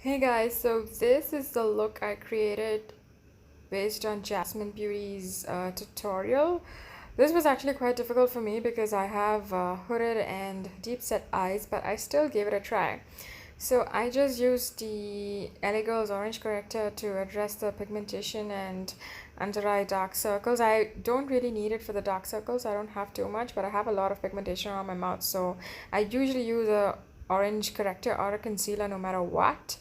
Hey guys, so this is the look I created based on Jasmine Beauty's tutorial. This was actually quite difficult for me because I have hooded and deep set eyes, but I still gave it a try. So I just used the LA Girls Orange Corrector to address the pigmentation and under eye dark circles. I don't really need it for the dark circles. I don't have too much, but I have a lot of pigmentation around my mouth. So I usually use a orange corrector or a concealer no matter what.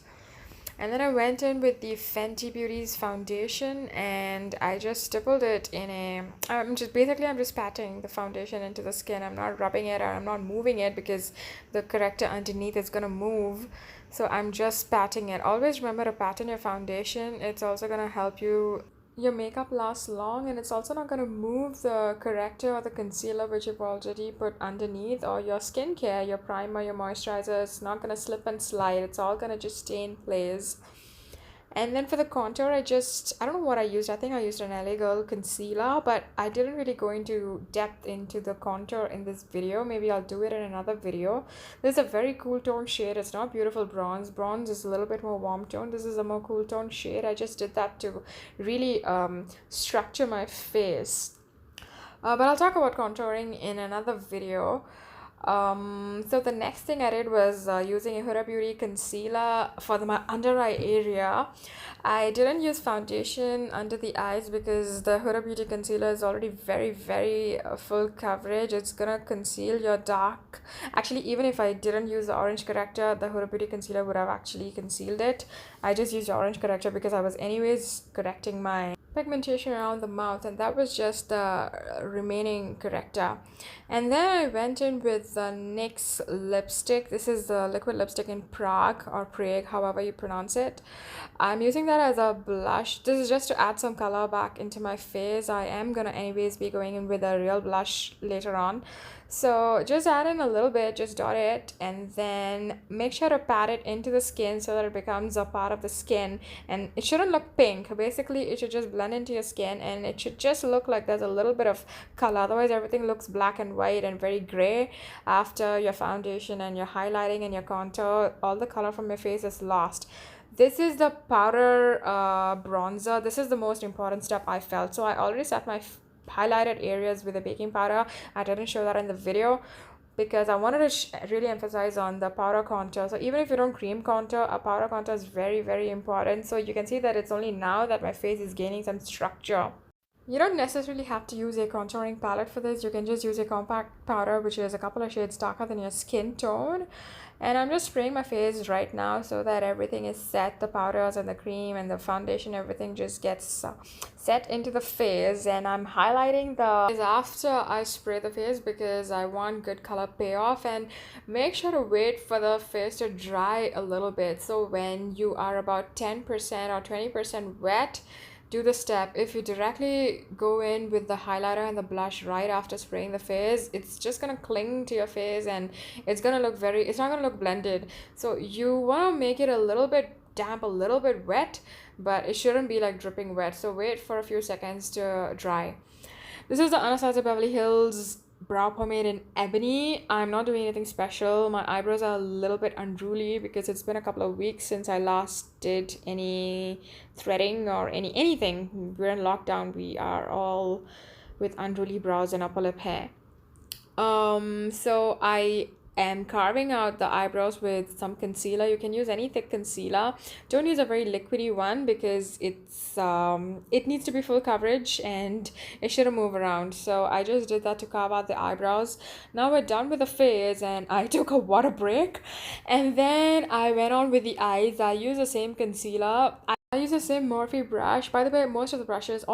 And then I went in with the Fenty Beauty's foundation and I just stippled it in a I'm just patting the foundation into the skin. I'm not rubbing it or I'm not moving it because the corrector underneath is gonna move. So I'm just patting it. Always remember to pat in your foundation. It's also gonna help your makeup lasts long, and it's also not going to move the corrector or the concealer which you've already put underneath, or your skincare, your primer, your moisturizer. It's not going to slip and slide. It's all going to just stay in place. And then for the contour, I don't know what I used. I think I used an LA Girl concealer, but I didn't really go into depth into the contour in this video. Maybe I'll do it in another video. This is a very cool tone shade. It's not beautiful bronze. Bronze is a little bit more warm tone. This is a more cool tone shade. I just did that to really structure my face. But I'll talk about contouring in another video. So the next thing I did was using a Huda Beauty concealer for my under eye area. I didn't use foundation under the eyes because the Huda Beauty concealer is already very full coverage. It's gonna conceal your dark. Actually, even if I didn't use the orange corrector, the Huda Beauty concealer would have actually concealed it. I just used orange corrector because I was anyways correcting my pigmentation around the mouth, and that was just the remaining corrector. And then I went in with the NYX lipstick. This is the liquid lipstick in Prague or Prague, however you pronounce it. I'm using that as a blush. This is just to add some color back into my face. I am gonna anyways be going in with a real blush later on. So just add in a little bit, just dot it, and then make sure to pat it into the skin so that it becomes a part of the skin. And it shouldn't look pink. Basically, it should just blend into your skin, and it should just look like there's a little bit of color. Otherwise, everything looks black and white and very gray. After your foundation and your highlighting and your contour, all the color from your face is lost. This is the powder bronzer. This is the most important step I felt. So I already set my highlighted areas with a baking powder. I didn't show that in the video because I wanted to really emphasize on the powder contour. So even if you don't cream contour, a powder contour is very important. So you can see that it's only now that my face is gaining some structure. You don't necessarily have to use a contouring palette for this. You can just use a compact powder which is a couple of shades darker than your skin tone. And I'm just spraying my face right now so that everything is set. The powders and the cream and the foundation, everything just gets set into the face. And I'm highlighting the after I spray the face because I want good color payoff. And make sure to wait for the face to dry a little bit. So when you are about 10% or 20% wet, do the step. If you directly go in with the highlighter and the blush right after spraying the face, it's just gonna cling to your face and it's not gonna look blended. So you want to make it a little bit damp, a little bit wet, but it shouldn't be like dripping wet. So wait for a few seconds to dry. This is the Anastasia Beverly Hills brow pomade in ebony. I'm not doing anything special. My eyebrows are a little bit unruly because it's been a couple of weeks since I last did any threading or anything. We're in lockdown. We are all with unruly brows and upper lip hair. So I am carving out the eyebrows with some concealer. You can use any thick concealer. Don't use a very liquidy one because it needs to be full coverage and it shouldn't move around. So I just did that to carve out the eyebrows. Now we're done with the face and I took a water break, and then I went on with the eyes. I use the same concealer. I use the same Morphe brush. By the way, all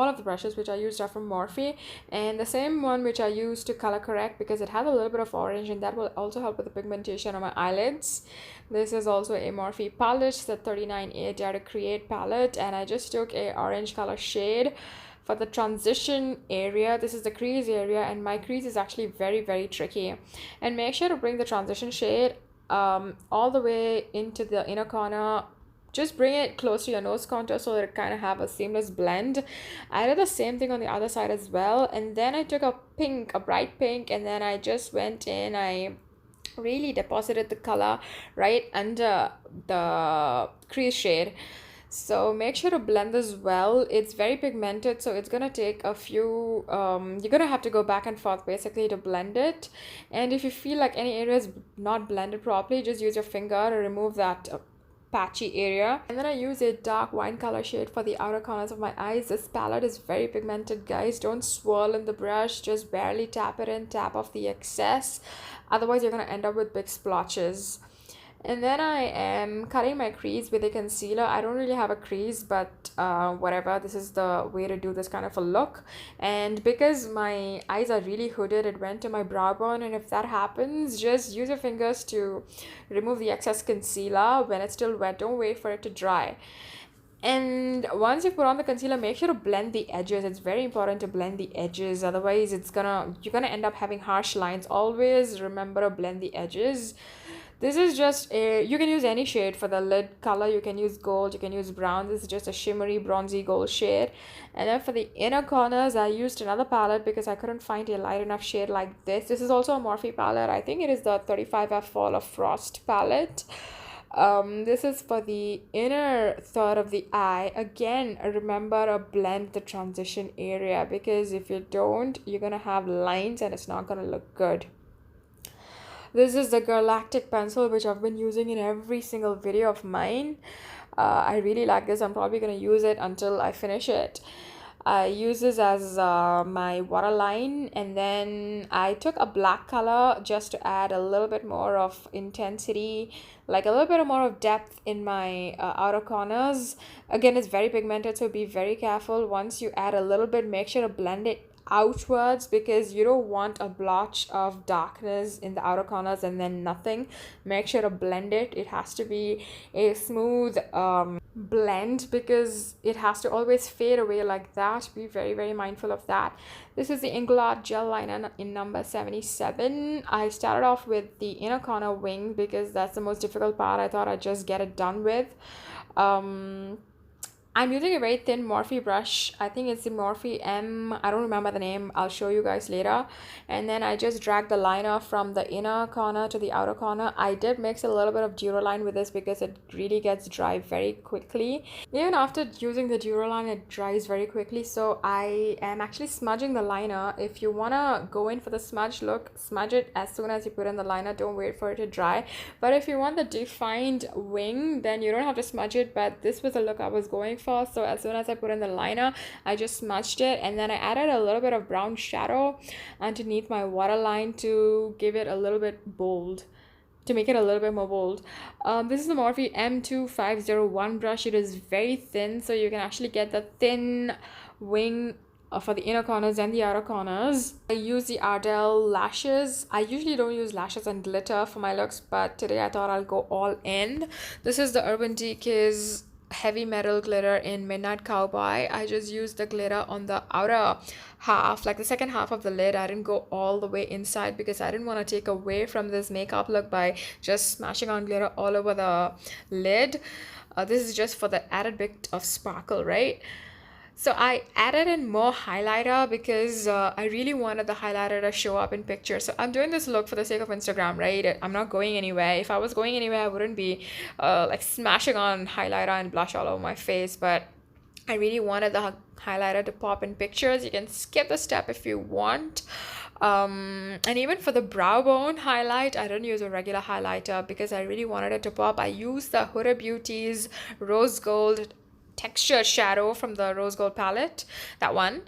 of the brushes which I used are from Morphe, and the same one which I used to color correct because it has a little bit of orange and that will also help with the pigmentation on my eyelids. This is also a Morphe palette, the 39A Dare to Create palette, and I just took a orange color shade for the transition area. This is the crease area, and my crease is actually very tricky. And make sure to bring the transition shade all the way into the inner corner. Just bring it close to your nose contour so that it kind of have a seamless blend. I did the same thing on the other side as well, and then I took a bright pink, and then I just went in, I really deposited the color right under the crease shade. So make sure to blend this well. It's very pigmented, so it's gonna take a few, you're gonna have to go back and forth basically to blend it. And if you feel like any area is not blended properly, just use your finger to remove that patchy area. And then I use a dark wine color shade for the outer corners of my eyes. This palette is very pigmented, guys. Don't swirl in the brush, just barely tap it in, tap off the excess. Otherwise, you're gonna end up with big splotches. And then I am cutting my crease with a concealer. I don't really have a crease, but whatever. This is the way to do this kind of a look. And because my eyes are really hooded, it went to my brow bone. And if that happens, just use your fingers to remove the excess concealer when it's still wet. Don't wait for it to dry. And once you put on the concealer, make sure to blend the edges. It's very important to blend the edges. Otherwise, you're gonna end up having harsh lines. Always remember to blend the edges. This is just you can use any shade for the lid color. You can use gold, you can use brown. This is just a shimmery bronzy gold shade. And then for the inner corners, I used another palette because I couldn't find a light enough shade like this. This is also a Morphe palette. I think it is the 35F Fall of Frost palette. This is for the inner third of the eye. Again, remember to blend the transition area, because if you don't, you're gonna have lines and it's not gonna look good. This is the Galactic pencil, which I've been using in every single video of mine. I really like this. I'm probably going to use it until I finish it. I use this as my waterline, and then I took a black color just to add a little bit more of intensity, like a little bit more of depth in my outer corners. Again, it's very pigmented, so be very careful. Once you add a little bit, make sure to blend it outwards, because you don't want a blotch of darkness in the outer corners and then nothing. Make sure to blend it. It has to be a smooth blend, because it has to always fade away like that. Be very, very mindful of that. This is the Inglot gel liner in number 77. I started off with the inner corner wing because that's the most difficult part. I thought I'd just get it done with. I'm using a very thin Morphe brush. I think it's the Morphe M. I don't remember the name. I'll show you guys later. And then I just drag the liner from the inner corner to the outer corner. I did mix a little bit of Duraline with this because it really gets dry very quickly. Even after using the Duraline, it dries very quickly. So I am actually smudging the liner. If you want to go in for the smudge look, smudge it as soon as you put in the liner. Don't wait for it to dry. But if you want the defined wing, then you don't have to smudge it. But this was the look I was going for. So as soon as I put in the liner, I just smudged it, and then I added a little bit of brown shadow underneath my waterline to give it a little bit bold, to make it a little bit more bold. This is the Morphe M2501 brush. It is very thin, so you can actually get the thin wing for the inner corners and the outer corners. I use the Ardell lashes. I usually don't use lashes and glitter for my looks, but today I thought I'll go all in. This is the Urban Decay's heavy metal glitter in Midnight Cowboy. I just used the glitter on the outer half, like the second half of the lid. I didn't go all the way inside because I didn't want to take away from this makeup look by just smashing on glitter all over the lid. This is just for the added bit of sparkle, right? So I added in more highlighter because I really wanted the highlighter to show up in pictures. So I'm doing this look for the sake of Instagram, right? I'm not going anywhere. If I was going anywhere, I wouldn't be like smashing on highlighter and blush all over my face. But I really wanted the highlighter to pop in pictures. You can skip the step if you want. And even for the brow bone highlight, I didn't use a regular highlighter because I really wanted it to pop. I used the Huda Beauty's Rose Gold texture shadow from the Rose Gold palette, that one,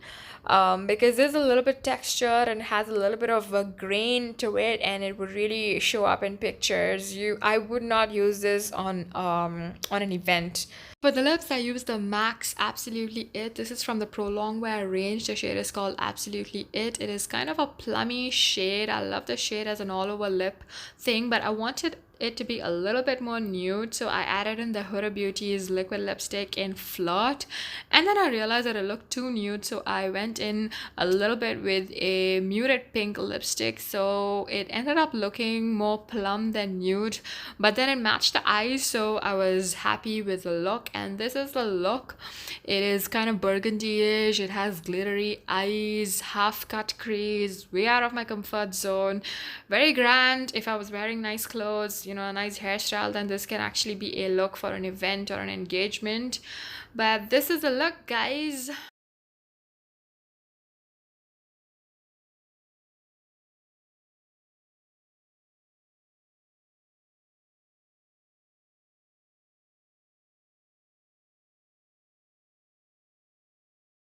because there's a little bit texture and has a little bit of a grain to it, and it would really show up in pictures. I would not use this on an event. For the lips, I used the MAC's Absolutely It. This is from the Pro Longwear range. The shade is called Absolutely It. It is kind of a plummy shade. I love the shade as an all over lip thing, but I wanted it to be a little bit more nude, so I added in the Huda Beauty's liquid lipstick in Flirt, and then I realized that it looked too nude, so I went in a little bit with a muted pink lipstick, so it ended up looking more plum than nude, but then it matched the eyes, so I was happy with the look. And this is the look. It is kind of burgundy-ish, it has glittery eyes, half cut crease, way out of my comfort zone, very grand. If I was wearing nice clothes, you know, a nice hairstyle, then this can actually be a look for an event or an engagement. But this is the look, guys.